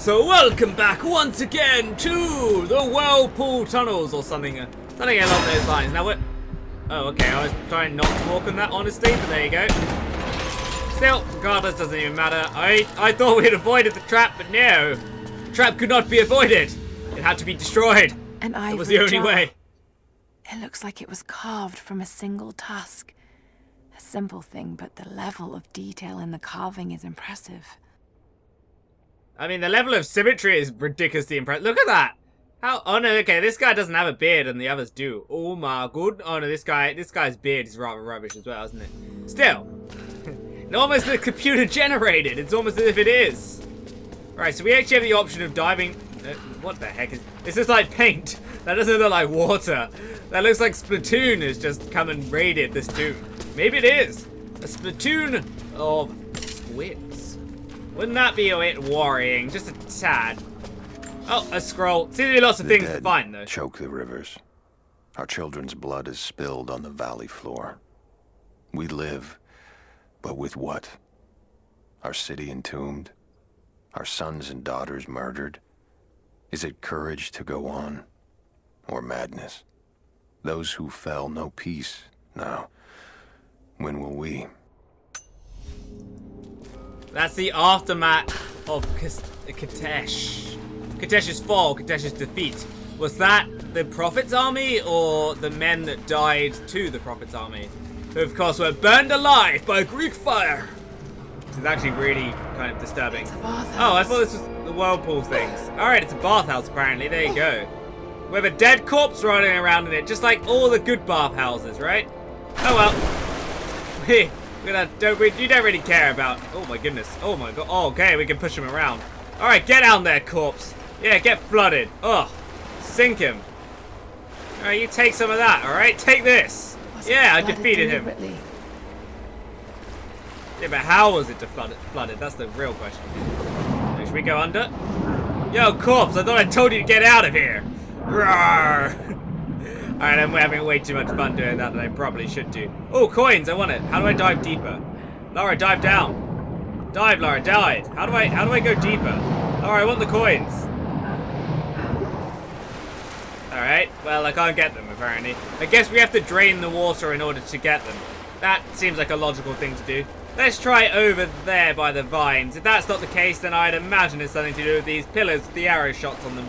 so welcome back once again to the Whirlpool Tunnels or something. Something along those lines. Now what? Oh, okay. I was trying not to walk on that, honestly, but there you go. Still, regardless, doesn't even matter. I thought we had avoided the trap, but no. The trap could not be avoided. It had to be destroyed. An ivory That was the only jar. way. It looks like it was carved from a single tusk. A simple thing, but the level of detail in the carving is impressive. I mean, the level of symmetry is ridiculously impressive. Look at that. How? Oh no, okay, this guy doesn't have a beard and the others do. Oh my god. Oh no, this guy's beard is rather rubbish as well, isn't it? Still. It's almost the computer generated. It's almost as if it is. Right, so we actually have the option of diving. What the heck is this? Is like paint. That doesn't look like water. That looks like Splatoon has just come and raided this tomb. Maybe it is. A Splatoon of squids. Wouldn't that be a bit worrying? Just a tad. Oh, a scroll. Seems to be lots of things to find, though. Choke the rivers. Our children's blood is spilled on the valley floor. We live, but with what? Our city entombed? Our sons and daughters murdered? Is it courage to go on? Or madness? Those who fell know peace now. When will we? That's the aftermath of Katesh. Katesh's fall, Katesh's defeat. Was that the Prophet's army or the men that died to the Prophet's army? Who, of course, were burned alive by Greek fire. This is actually really kind of disturbing. It's a bathhouse. Oh, I thought this was the whirlpool things. Alright, it's a bathhouse apparently. There you go. With a dead corpse running around in it, just like all the good bathhouses, right? Oh well. You don't really care about. Oh my goodness. Oh my god. Oh, okay, we can push him around. Alright, get down there, corpse. Yeah, get flooded. Ugh. Sink him. Alright, you take some of that, alright? Take this. Yeah, I defeated him. Yeah, but how was it flooded? That's the real question. Should we go under? Yo, corpse, I thought I told you to get out of here. Roar. Alright, I'm having way too much fun doing that than I probably should do. Oh, coins, I want it. How do I dive deeper? Laura, dive down. Dive, Laura, dive. How do I go deeper? Laura, I want the coins. Alright, well, I can't get them, apparently. I guess we have to drain the water in order to get them. That seems like a logical thing to do. Let's try over there by the vines. If that's not the case, then I'd imagine it's something to do with these pillars with the arrow shots on them.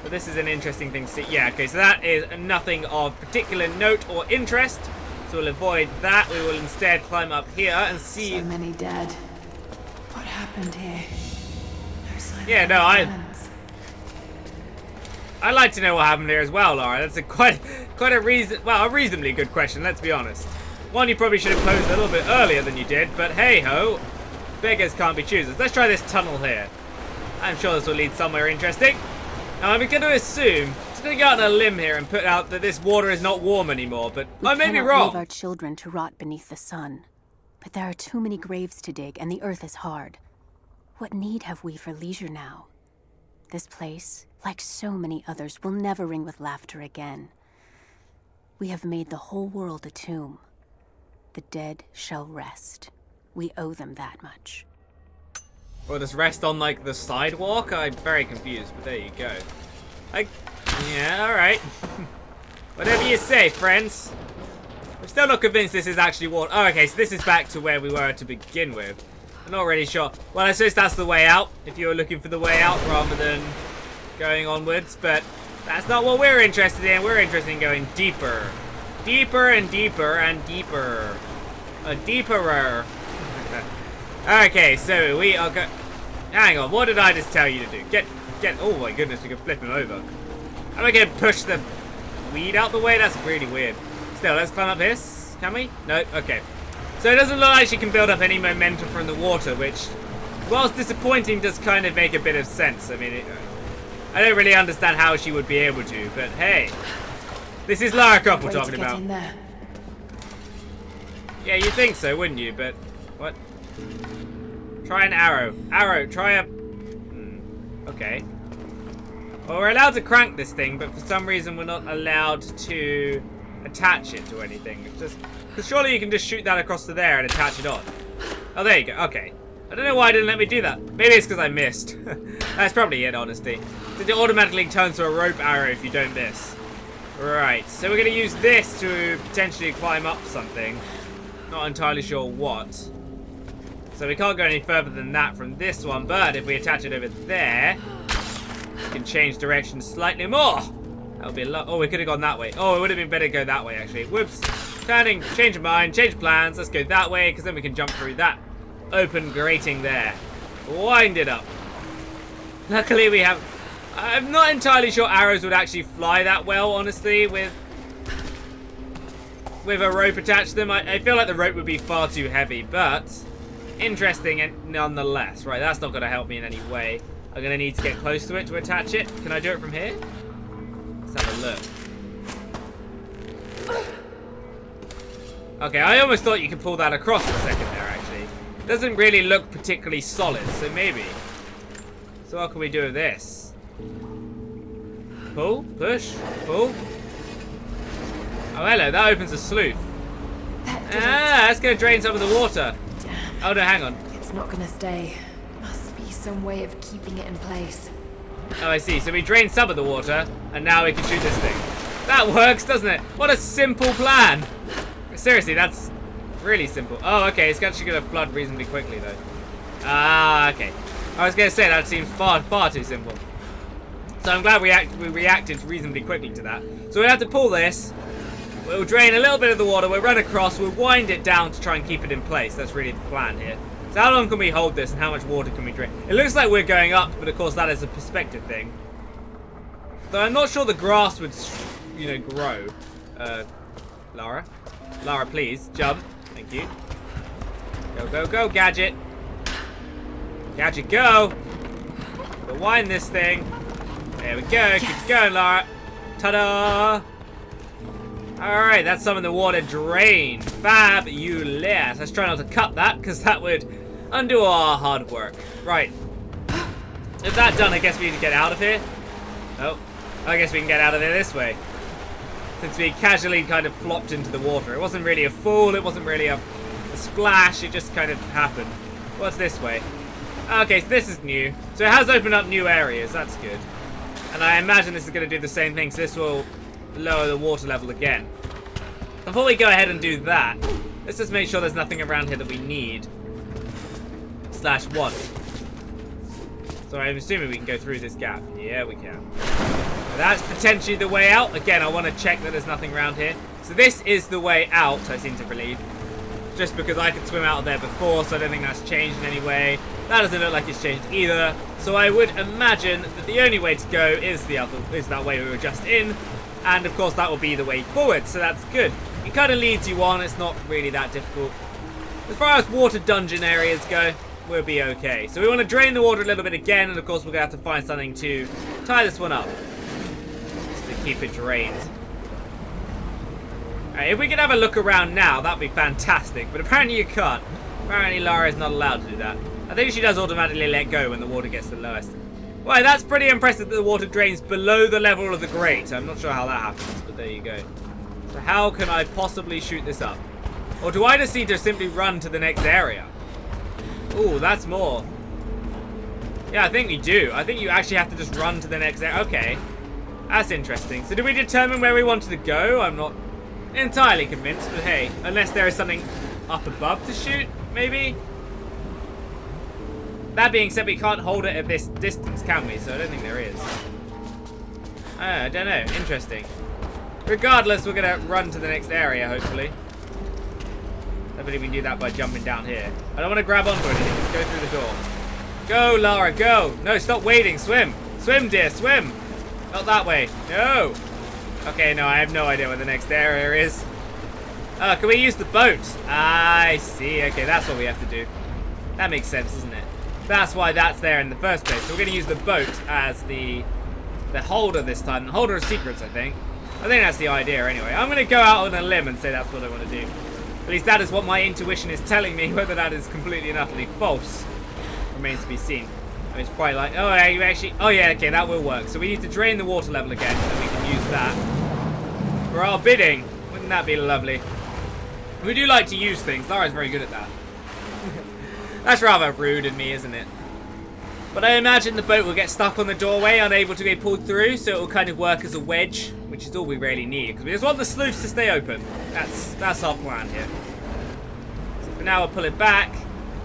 But this is an interesting thing to see. Yeah, okay, so that is nothing of particular note or interest. So we'll avoid that. We will instead climb up here and see. So many dead. What happened here? No sign Yeah, of no, violence. I'd like to know what happened here as well, Laura. That's a reasonably good question, let's be honest. One you probably should have posed a little bit earlier than you did, but hey-ho. Beggars can't be choosers. Let's try this tunnel here. I'm sure this will lead somewhere interesting. Now, I'm going to assume, just going to go out on a limb here and put out that this water is not warm anymore, but I may be We cannot wrong. leave our children to rot beneath the sun. But there are too many graves to dig, and the earth is hard. What need have we for leisure now? This place, like so many others, will never ring with laughter again. We have made the whole world a tomb. The dead shall rest. We owe them that much. Or just rest on, like, the sidewalk? I'm very confused, but there you go. Yeah, alright. Whatever you say, friends. I'm still not convinced this is actually water. Oh, okay, so this is back to where we were to begin with. I'm not really sure. Well, I suppose that's the way out, if you were looking for the way out rather than going onwards, but that's not what we're interested in. We're interested in going deeper. Deeper and deeper and deeper. A deeperer. Okay, so we are going. Hang on, what did I just tell you to do? Get. Oh my goodness, we can flip him over. Am I going to push the weed out the way? That's really weird. Still, let's climb up this. Can we? No? Okay. So it doesn't look like she can build up any momentum from the water, which, whilst disappointing, does kind of make a bit of sense. I mean, I don't really understand how she would be able to, but hey. This is Lara Croft we're talking about. In there. Yeah, you'd think so, wouldn't you? But, what? Try an arrow. Arrow, try a... Okay. Well, we're allowed to crank this thing, but for some reason we're not allowed to attach it to anything. It's just... Because surely you can just shoot that across to there and attach it on. Oh, there you go. Okay. I don't know why it didn't let me do that. Maybe it's because I missed. That's probably it, honestly. It automatically turns to a rope arrow if you don't miss. Right, so we're going to use this to potentially climb up something. Not entirely sure what. So we can't go any further than that from this one, but if we attach it over there, we can change direction slightly more. That would be a lot. Oh, we could have gone that way. Oh, it would have been better to go that way, actually. Whoops. Turning, change of mind, change plans. Let's go that way, because then we can jump through that open grating there. Wind it up. Luckily, we have... I'm not entirely sure arrows would actually fly that well, honestly, with a rope attached to them. I feel like the rope would be far too heavy, but interesting nonetheless. Right, that's not going to help me in any way. I'm going to need to get close to it to attach it. Can I do it from here? Let's have a look. Okay, I almost thought you could pull that across for a second there, actually. It doesn't really look particularly solid, so maybe. So what can we do with this? Pull, push, pull. Oh, hello, that opens a sluice. That's going to drain some of the water. Damn. Oh, no, hang on. It's not gonna stay. Must be some way of keeping it in place. Oh, I see. So we drained some of the water, and now we can shoot this thing. That works, doesn't it? What a simple plan. Seriously, that's really simple. Oh, okay. It's actually going to flood reasonably quickly, though. Ah, okay. I was going to say, that seems far, far too simple. So I'm glad we reacted reasonably quickly to that. So we have to pull this. We'll drain a little bit of the water. We'll run across. We'll wind it down to try and keep it in place. That's really the plan here. So how long can we hold this and how much water can we drain? It looks like we're going up, but of course that is a perspective thing. Though I'm not sure the grass would, you know, grow. Lara? Lara, please. Jump. Thank you. Go, go, go, Gadget. Gadget, go. We'll wind this thing. There we go. Yes. Keep going, Lara. Ta-da! Alright, that's some of the water drained. Fabulous. Let's try not to cut that, because that would undo our hard work. Right. With that done, I guess we need to get out of here. Oh. I guess we can get out of there this way. Since we casually kind of flopped into the water. It wasn't really a fall, it wasn't really a splash, it just kind of happened. What's this way? Okay, so this is new. So it has opened up new areas, that's good. And I imagine this is going to do the same thing, so this will lower the water level again. Before we go ahead and do that, let's just make sure there's nothing around here that we need. / want. So I'm assuming we can go through this gap. Yeah, we can. That's potentially the way out. Again, I want to check that there's nothing around here. So this is the way out, I seem to believe. Just because I could swim out of there before, so I don't think that's changed in any way. That doesn't look like it's changed either. So I would imagine that the only way to go is that way we were just in. And of course that will be the way forward, so that's good. It kind of leads you on, it's not really that difficult. As far as water dungeon areas go, we'll be okay. So we want to drain the water a little bit again, and of course we're going to have to find something to tie this one up. Just to keep it drained. Alright, if we could have a look around now, that'd be fantastic. But apparently you can't. Apparently Lara is not allowed to do that. I think she does automatically let go when the water gets the lowest. Well, that's pretty impressive that the water drains below the level of the grate. I'm not sure how that happens, but there you go. So how can I possibly shoot this up? Or do I just need to simply run to the next area? Ooh, that's more. Yeah, I think we do. I think you actually have to just run to the next area. Okay. That's interesting. So did we determine where we wanted to go? I'm not entirely convinced, but hey, unless there is something up above to shoot, maybe? That being said, we can't hold it at this distance, can we? So I don't think there is. I don't know. Interesting. Regardless, we're going to run to the next area, hopefully. Hopefully we can do that by jumping down here. I don't want to grab onto anything. Just go through the door. Go, Lara, go. No, stop waiting. Swim. Swim, dear, swim. Not that way. No. Okay, no, I have no idea where the next area is. Can we use the boat? I see. Okay, that's what we have to do. That makes sense, doesn't it? That's why that's there in the first place. So we're going to use the boat as the holder this time. The holder of secrets, I think. I think that's the idea anyway. I'm going to go out on a limb and say that's what I want to do. At least that is what my intuition is telling me. Whether that is completely and utterly false remains to be seen. I mean, it's quite like... Oh, you actually... Oh, yeah, okay, that will work. So we need to drain the water level again, and we can use that for our bidding. Wouldn't that be lovely? We do like to use things. Lara's very good at that. That's rather rude in me, isn't it? But I imagine the boat will get stuck on the doorway, unable to be pulled through, so it will kind of work as a wedge, which is all we really need, because we just want the sluice to stay open. That's our plan here. So for now, we'll pull it back,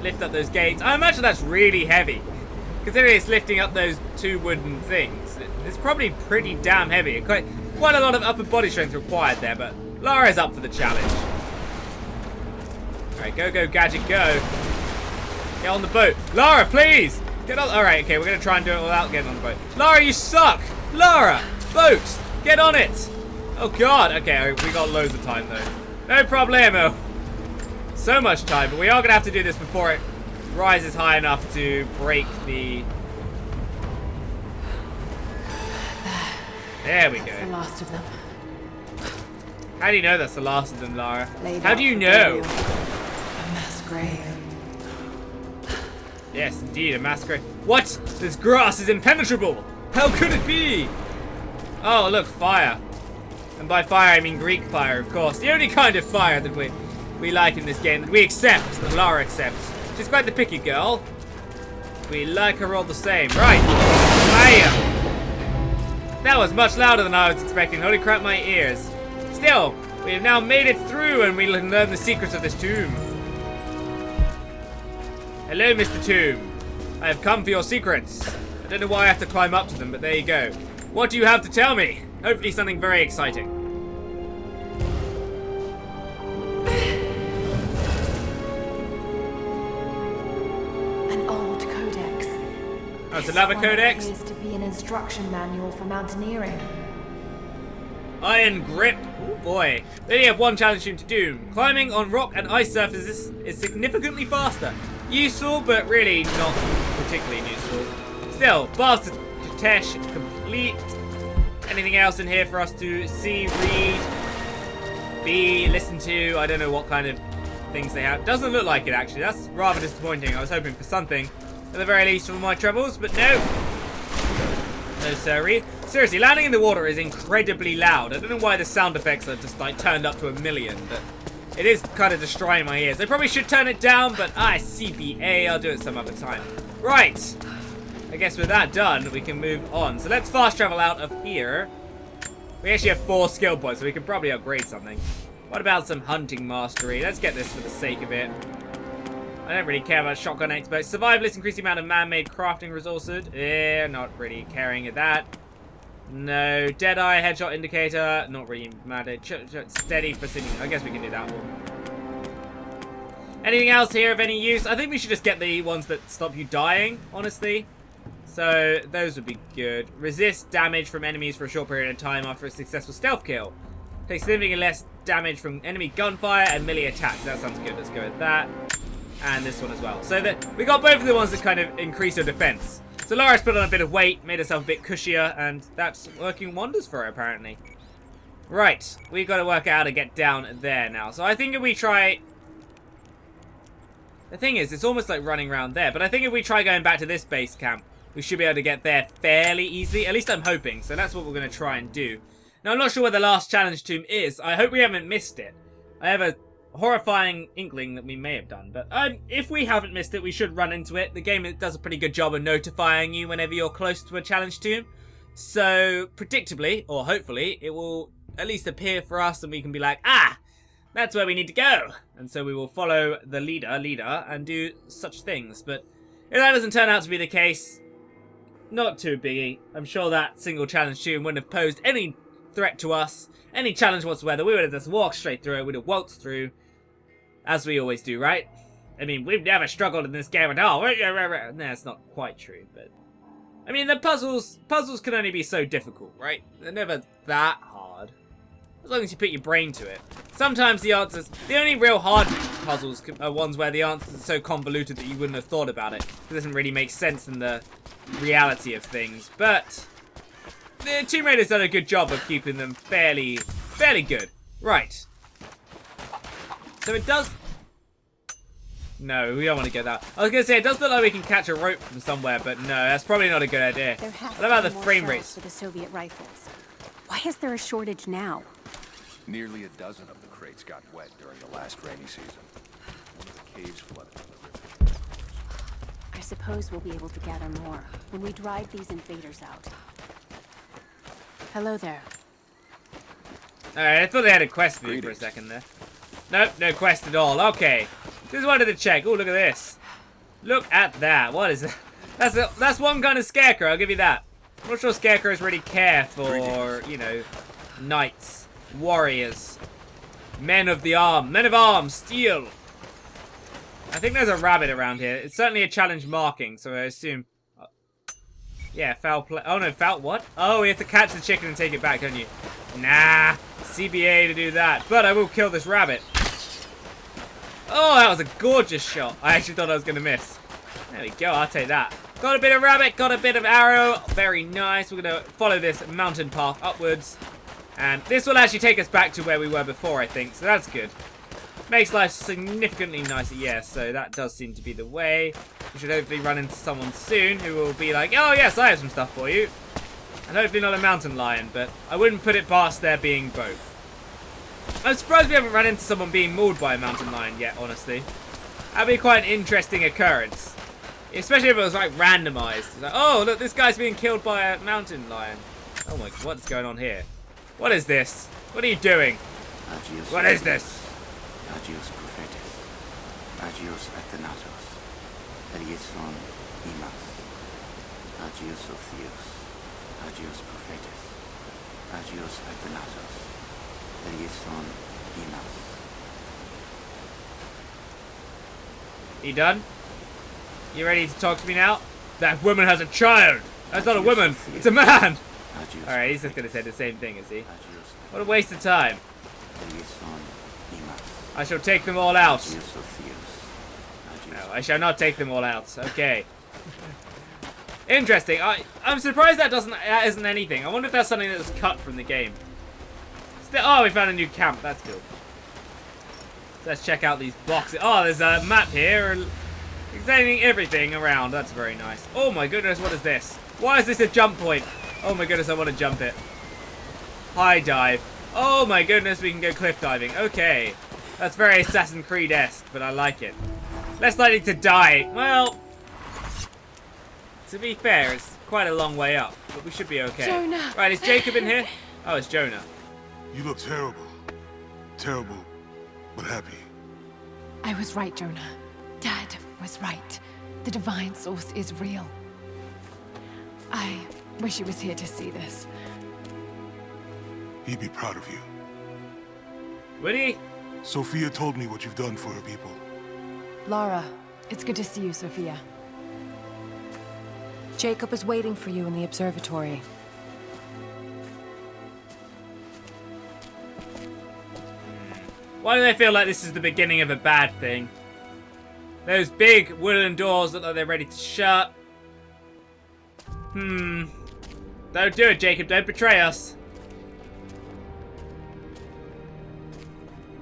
lift up those gates. I imagine that's really heavy, considering it's lifting up those 2 wooden things. It's probably pretty damn heavy. Quite a lot of upper body strength required there, but Lara's up for the challenge. Alright, go, Gadget, go. Get on the boat. Lara, please! Get on. Alright, okay, we're going to try and do it without getting on the boat. Lara, you suck! Lara! Boat! Get on it! Oh, God. Okay, we got loads of time, though. No problemo. So much time, but we are going to have to do this before it rises high enough to break the... There we go. That's the last of them. How do you know that's the last of them, Lara? Laid How out do you for know? burial. A mass grave. Yes, indeed, a masquerade. What? This grass is impenetrable! How could it be? Oh, look, fire. And by fire, I mean Greek fire, of course. The only kind of fire that we like in this game, that we accept, that Lara accepts. She's quite the picky girl. We like her all the same. Right. Fire! That was much louder than I was expecting. Holy crap, my ears. Still, we have now made it through and we can learn the secrets of this tomb. Hello, Mr. Tomb. I have come for your secrets. I don't know why I have to climb up to them, but there you go. What do you have to tell me? Hopefully something very exciting. An old codex. Oh, it's This another one codex? appears to be an instruction manual for mountaineering. Iron grip. Oh boy. They only have one challenge room to do. Climbing on rock and ice surfaces is significantly faster. Useful, but really not particularly useful. Still, Bars to Tesh complete. Anything else in here for us to see, read, be, listen to? I don't know what kind of things they have. Doesn't look like it, actually. That's rather disappointing. I was hoping for something, at the very least, for my troubles, but no. No, sorry. Seriously, landing in the water is incredibly loud. I don't know why the sound effects are just, like, turned up to 1,000,000, but it is kind of destroying my ears. I probably should turn it down, but CBA, I'll do it some other time. Right. I guess with that done, we can move on. So let's fast travel out of here. We actually have 4 skill points, so we can probably upgrade something. What about some hunting mastery? Let's get this for the sake of it. I don't really care about shotgun experts. Survivalist, increase the amount of man-made crafting resources. Not really caring at that. No. Deadeye, headshot indicator. Not really mad. Steady precision. I guess we can do that one. Anything else here of any use? I think we should just get the ones that stop you dying, honestly. So, those would be good. Resist damage from enemies for a short period of time after a successful stealth kill. Takes significantly less damage from enemy gunfire and melee attacks. That sounds good. Let's go with that. And this one as well. So we got both of the ones that kind of increase your defense. So Lara's put on a bit of weight, made herself a bit cushier, and that's working wonders for her, apparently. Right. We've got to work out how to get down there now. So I think if we try... The thing is, it's almost like running around there. But I think if we try going back to this base camp, we should be able to get there fairly easily. At least I'm hoping. So that's what we're going to try and do. Now, I'm not sure where the last challenge tomb is. I hope we haven't missed it. I have a horrifying inkling that we may have done. But if we haven't missed it, we should run into it. The game does a pretty good job of notifying you whenever you're close to a challenge tomb. So, predictably, or hopefully, it will at least appear for us and we can be like, ah, that's where we need to go. And so we will follow the leader, and do such things. But if that doesn't turn out to be the case, not too biggie. I'm sure that single challenge tomb wouldn't have posed any threat to us, any challenge whatsoever. We would have just walked straight through it, we'd have waltzed through, as we always do, right? I mean, we've never struggled in this game at all. No, it's not quite true, but... I mean, the puzzles can only be so difficult, right? They're never that hard. As long as you put your brain to it. Sometimes the answers... The only real hard puzzles are ones where the answers are so convoluted that you wouldn't have thought about it. It doesn't really make sense in the reality of things, but... The Tomb Raider's done a good job of keeping them fairly good. Right. So it does... No, we don't want to get that. I was going to say, it does look like we can catch a rope from somewhere, but no, that's probably not a good idea. What about the frame rates? For the Soviet rifles. Why is there a shortage now? Nearly a dozen of the crates got wet during the last rainy season. One of the caves flooded. I suppose we'll be able to gather more when we drive these invaders out. Hello there. Alright, I thought they had a quest for you for a second there. Nope, no quest at all. Okay. Just wanted to check. Oh, look at this. Look at that. What is that? That's one kind of scarecrow, I'll give you that. I'm not sure scarecrows really care for, you know, knights, warriors, men of arms, steel. I think there's a rabbit around here. It's certainly a challenge marking, so I assume... yeah, foul play. Oh, no, foul what? Oh, you have to catch the chicken and take it back, don't you? Nah, CBA to do that. But I will kill this rabbit. Oh, that was a gorgeous shot. I actually thought I was going to miss. There we go, I'll take that. Got a bit of rabbit, got a bit of arrow. Very nice. We're going to follow this mountain path upwards. And this will actually take us back to where we were before, I think. So that's good. Makes life significantly nicer. Yes, so that does seem to be the way. We should hopefully run into someone soon who will be like, oh yes, I have some stuff for you. And hopefully not a mountain lion, but I wouldn't put it past there being both. I'm surprised we haven't run into someone being mauled by a mountain lion yet, honestly. That'd be quite an interesting occurrence. Especially if it was like randomized. It's like, oh, look, this guy's being killed by a mountain lion. Oh my god, what's going on here? What is this? What are you doing? What is this? Agios prophetis, Agios athanatos, Elieson imas, Agios Theos, Agios prophetis, Agios athanatos, Elieson imas. You done? You ready to talk to me now? That woman has a child! That's not a woman, it's a man! Alright, he's just gonna say the same thing, is he? What a waste of time. I shall take them all out. No, I shall not take them all out. Okay. Interesting. I'm surprised that isn't anything. I wonder if that's something that was cut from the game. Oh, we found a new camp. That's cool. So let's check out these boxes. Oh, there's a map here. Examining everything around. That's very nice. Oh my goodness, what is this? Why is this a jump point? Oh my goodness, I want to jump it. High dive. Oh my goodness, we can go cliff diving. Okay. That's very Assassin's Creed-esque, but I like it. Less likely to die. Well, to be fair, it's quite a long way up, but we should be okay. Jonah! Right, is Jacob in here? Oh, it's Jonah. You look terrible. Terrible, but happy. I was right, Jonah. Dad was right. The divine source is real. I wish he was here to see this. He'd be proud of you. Would he? Sophia told me what you've done for her people. Lara, it's good to see you, Sophia. Jacob is waiting for you in the observatory. Why do they feel like this is the beginning of a bad thing? Those big wooden doors look like they're ready to shut. Don't do it, Jacob. Don't betray us.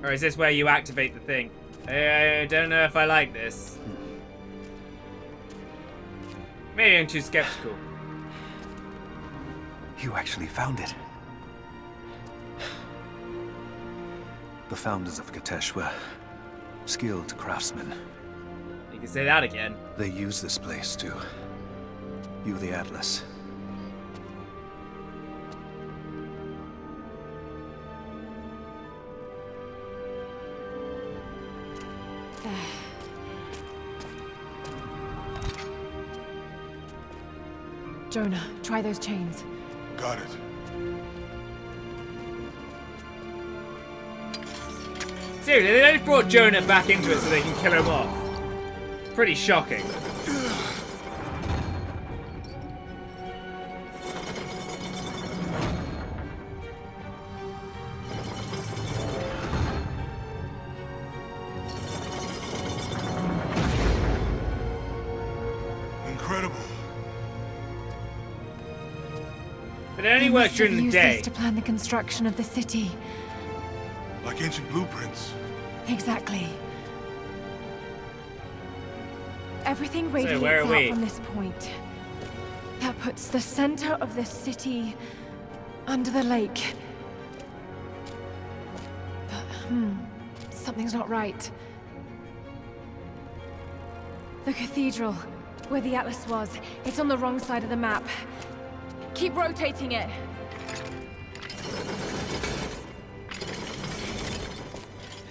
Or is this where you activate the thing? I don't know if I like this. Maybe I'm too skeptical. You actually found it. The founders of Katesh were skilled craftsmen. You can say that again. They used this place to view the Atlas. Jonah, try those chains. Got it. Seriously, they only brought Jonah back into it so they can kill him off. Pretty shocking. Incredible. But it only works during the Used day. this to plan the construction of the city. Like ancient blueprints. Exactly. Everything radiates where are out we? from this point. That puts the center of the city under the lake. But, something's not right. The cathedral. Where the atlas was. It's on the wrong side of the map. Keep rotating it.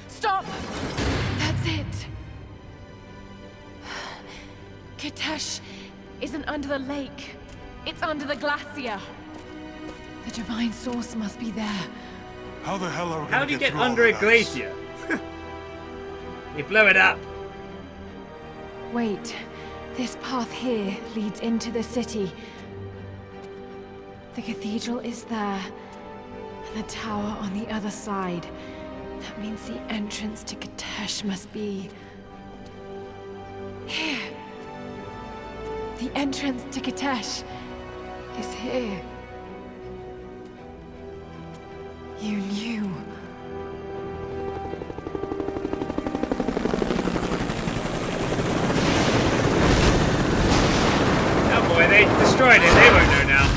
Stop! That's it. Kitesh isn't under the lake. It's under the glacier. The divine source must be there. How the hell are we How gonna do you get through all under a that? glacier? You blow it up. Wait. This path here leads into the city. The cathedral is there, and the tower on the other side. That means the entrance to Kitesh must be... here. The entrance to Kitesh is here. You knew. Oh boy, they destroyed it. They won't know now.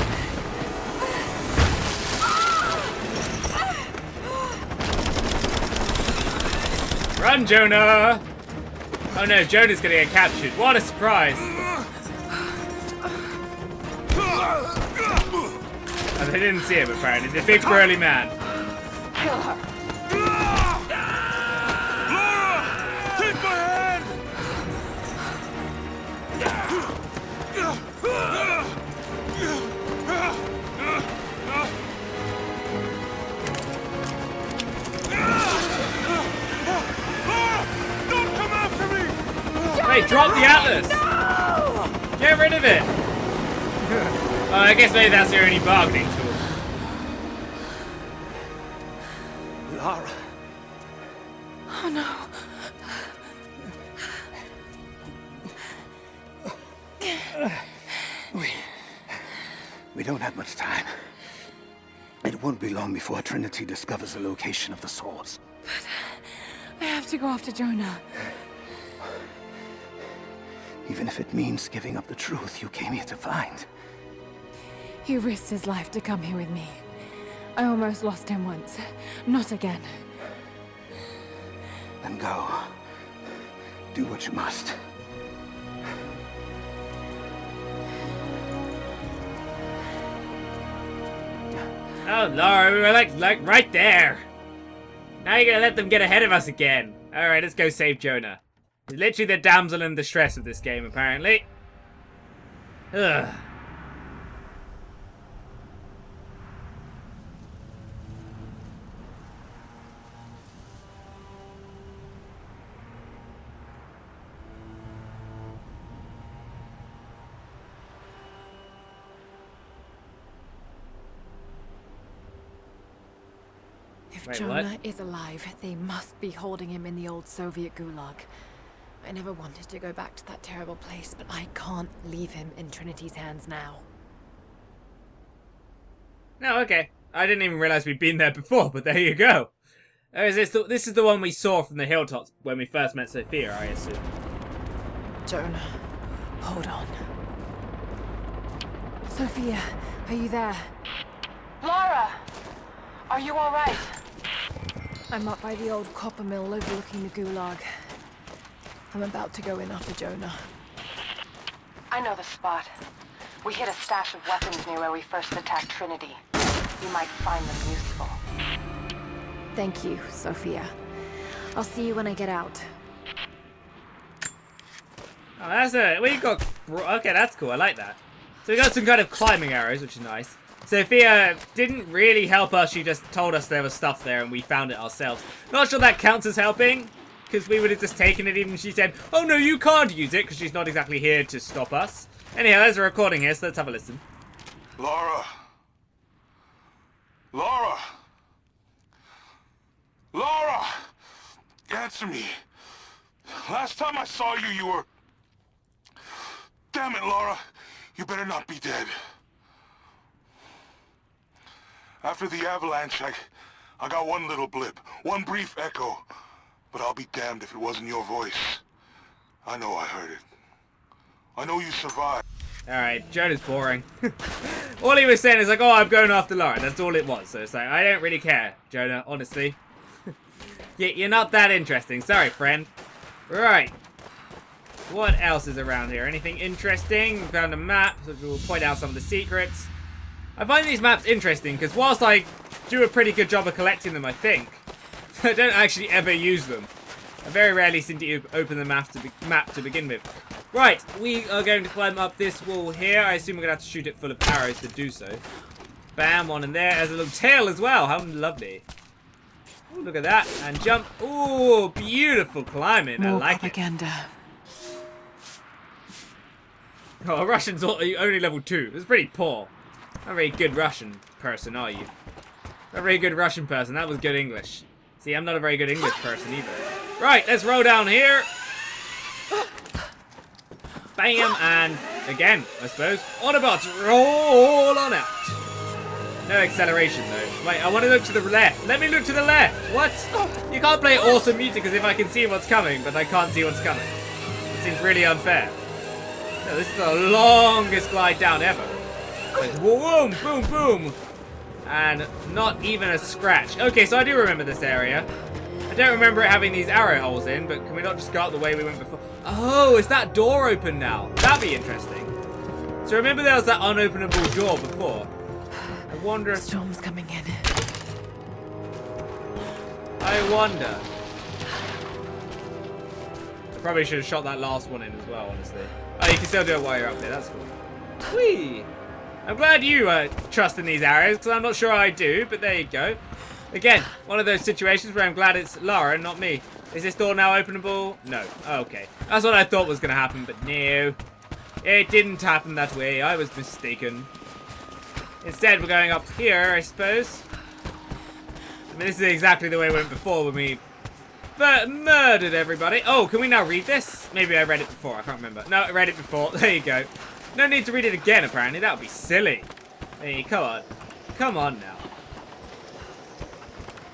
Run, Jonah! Oh no, Jonah's gonna get captured. What a surprise! Oh, they didn't see him apparently. The big burly man. Kill her. Laura! Take my hand! Laura! Don't come after me! Hey, drop the atlas! No! Get rid of it! Oh, I guess maybe that's your only bargaining tool. Lara. Oh no. We don't have much time. It won't be long before Trinity discovers the location of the source. I have to go after Jonah. Even if it means giving up the truth you came here to find. He risked his life to come here with me. I almost lost him once. Not again. Then go. Do what you must. Oh, Laura, we were like right there. Now you're gonna let them get ahead of us again. Alright, let's go save Jonah. He's literally the damsel in distress of this game, apparently. Ugh. If Wait, Jonah what? is alive, they must be holding him in the old Soviet gulag. I never wanted to go back to that terrible place, but I can't leave him in Trinity's hands now. No, okay. I didn't even realize we'd been there before, but there you go. Oh, this is the one we saw from the hilltops when we first met Sophia, I assume. Jonah, hold on. Sophia, are you there? Lara! Are you alright? I'm up by the old copper mill overlooking the gulag. I'm about to go in after Jonah. I know the spot. We hid a stash of weapons near where we first attacked Trinity. You might find them useful. Thank you, Sophia. I'll see you when I get out. Oh, that's it. We got... Okay, that's cool. I like that. So we got some kind of climbing arrows, which is nice. Sophia didn't really help us. She just told us there was stuff there and we found it ourselves. Not sure that counts as helping, because we would have just taken it even if she said, oh no, you can't use it, because she's not exactly here to stop us. Anyhow, there's a recording here, so let's have a listen. Laura! Laura! Laura! Answer me. Last time I saw you, you were... Damn it, Laura. You better not be dead. After the avalanche, I got one little blip, one brief echo. But I'll be damned if it wasn't your voice. I know I heard it. I know you survived. Alright, Jonah's boring. All he was saying is like, oh, I'm going after Laura. That's all it was. So it's like, I don't really care, Jonah, honestly. You're not that interesting. Sorry, friend. Right. What else is around here? Anything interesting? We found a map, which will point out some of the secrets. I find these maps interesting because whilst I do a pretty good job of collecting them, I think, I don't actually ever use them. I very rarely seem to open the map to begin with. Right, we are going to climb up this wall here. I assume we're going to have to shoot it full of arrows to do so. Bam, one in there. There's a little tail as well. How lovely. Ooh, look at that. And jump. Ooh, beautiful climbing. More I like propaganda. it. Oh, Russian's only level 2. It's pretty poor. Not a very good Russian person, are you? Not a very good Russian person. That was good English. See, I'm not a very good English person either. Right, let's roll down here. Bam, and again, I suppose. Autobots, roll on out. No acceleration, though. Wait, I want to look to the left. Let me look to the left. What? You can't play awesome music as if I can see what's coming, but I can't see what's coming. It seems really unfair. No, this is the longest glide down ever. Like, boom, boom, boom. And not even a scratch. Okay, so I do remember this area. I don't remember it having these arrow holes in, but can we not just go out the way we went before? Oh, is that door open now? That'd be interesting. So remember there was that unopenable door before. I wonder... Storm's coming in. I wonder. I probably should have shot that last one in as well, honestly. Oh, you can still do it while you're up there. That's cool. Whee! I'm glad you trust in these arrows, because I'm not sure I do, but there you go. Again, one of those situations where I'm glad it's Lara and not me. Is this door now openable? No. Oh, okay. That's what I thought was going to happen, but no. It didn't happen that way. I was mistaken. Instead, we're going up here, I suppose. I mean, this is exactly the way we went before when we murdered everybody. Oh, can we now read this? Maybe I read it before. I can't remember. No, I read it before. There you go. No need to read it again, apparently. That would be silly. Hey, come on. Come on now.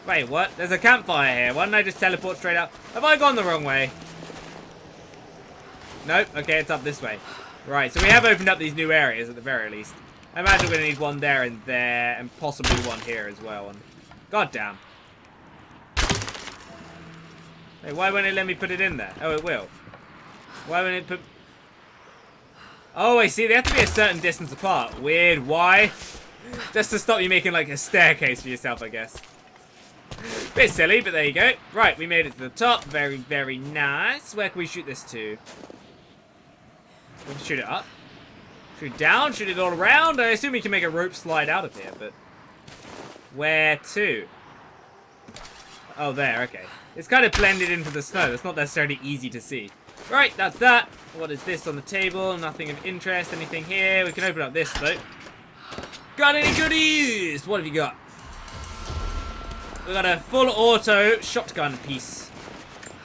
Wait, what? There's a campfire here. Why didn't I just teleport straight up? Have I gone the wrong way? Nope. Okay, it's up this way. Right, so we have opened up these new areas at the very least. I imagine we're going to need one there and there, and possibly one here as well. And God damn. Hey, why won't it let me put it in there? Oh, it will. Why won't it put... Oh, I see. They have to be a certain distance apart. Weird. Why? Just to stop you making, like, a staircase for yourself, I guess. Bit silly, but there you go. Right, we made it to the top. Very, very nice. Where can we shoot this to? We can shoot it up. Shoot it down. Shoot it all around. I assume we can make a rope slide out of here, but... Where to? Oh, there. Okay. It's kind of blended into the snow. It's not necessarily easy to see. Right, that's that. What is this on the table? Nothing of interest. Anything here? We can open up this, though. Got any goodies? What have you got? We got a full auto shotgun piece.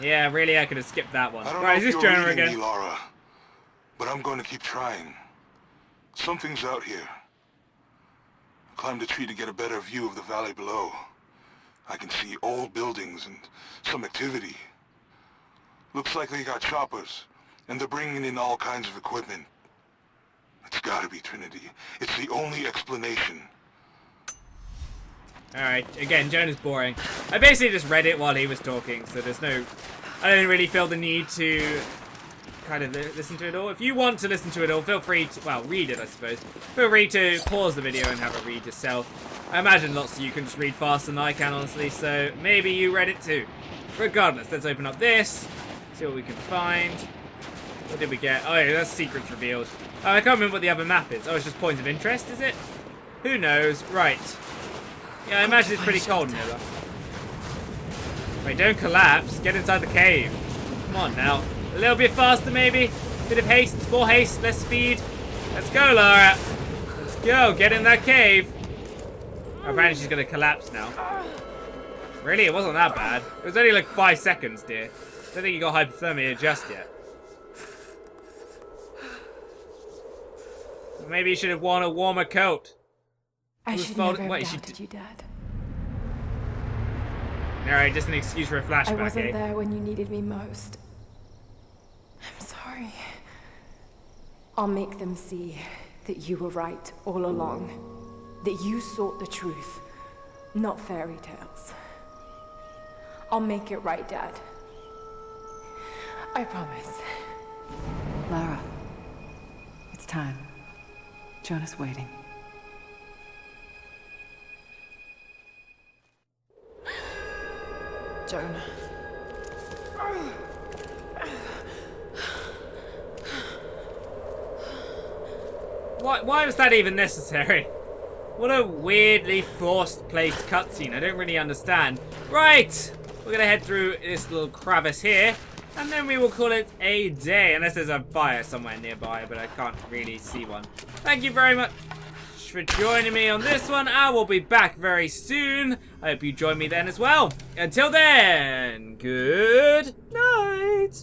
Yeah, really, I could have skipped that one. Right, is this Jonah again? Me, Lara, but I'm going to keep trying. Something's out here. I climbed a tree to get a better view of the valley below. I can see old buildings and some activity. Looks like they got choppers, and they're bringing in all kinds of equipment. It's gotta be Trinity. It's the only explanation. Alright, again, Jonah's boring. I basically just read it while he was talking, so there's no... I don't really feel the need to kind of listen to it all. If you want to listen to it all, feel free to... Well, read it, I suppose. Feel free to pause the video and have a read yourself. I imagine lots of you can just read faster than I can, honestly, so maybe you read it too. Regardless, let's open up this. See what we can find. What did we get? Oh, yeah, that's secrets revealed. Oh, I can't remember what the other map is. Oh, it's just points of interest, is it? Who knows? Right. Yeah, I imagine it's pretty cold in here, though. Wait, don't collapse. Get inside the cave. Come on, now. A little bit faster, maybe? Bit of haste. More haste, less speed. Let's go, Lara. Let's go. Get in that cave. Oh, apparently she's going to collapse now. Really? It wasn't that bad. It was only like 5 seconds, dear. I don't think you got hypothermia just yet. Maybe you should have worn a warmer coat. I should never have doubted you, Dad. Alright, just an excuse for a flashback, I wasn't there when you needed me most. I'm sorry. I'll make them see that you were right all along. That you sought the truth, not fairy tales. I'll make it right, Dad. I promise. Lara, it's time. Jonah's waiting. Jonah. Why was that even necessary? What a weirdly forced placed cutscene. I don't really understand. Right! We're gonna head through this little crevice here, and then we will call it a day. Unless there's a fire somewhere nearby, but I can't really see one. Thank you very much for joining me on this one. I will be back very soon. I hope you join me then as well. Until then, good night.